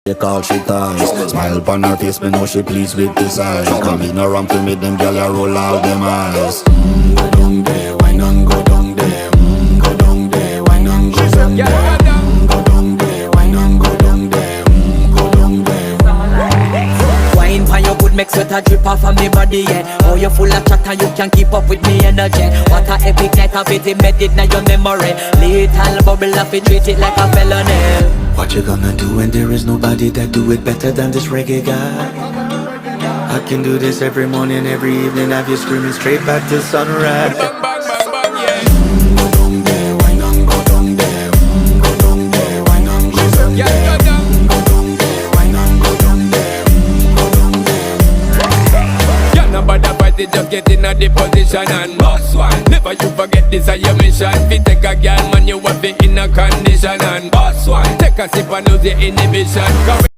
They call she ties. Smile upon her face, me know she pleased with this eyes. Come in around to me, them gyal a roll out them eyes. Go down there, why not go down there? Go down there, why not go down there? Go down there, why not go down there? Go down there. Wine pan your good, make sweat a drip off of me body, yeah. Oh, you full of chatter, you can't keep up with me energy. What a epic night of it, embedded in your memory. Little bubble of it, treat it like a felony. What you gonna do when there is nobody that do it better than this reggae guy? I can do this every morning, every evening, have you screaming straight back to sunrise. Bang, bang, bang, bang, yeah. Go down there, why not go down there? Go down there, why not go down there? Yeah, go down. Go down there, why not go down there? Go down there. Yeah, nobody fight it, just get in a the position and boss one. Never you forget this is your mission. Fi take a girl, man, you have it in a condition and boss one. Take a sip and lose your inhibition.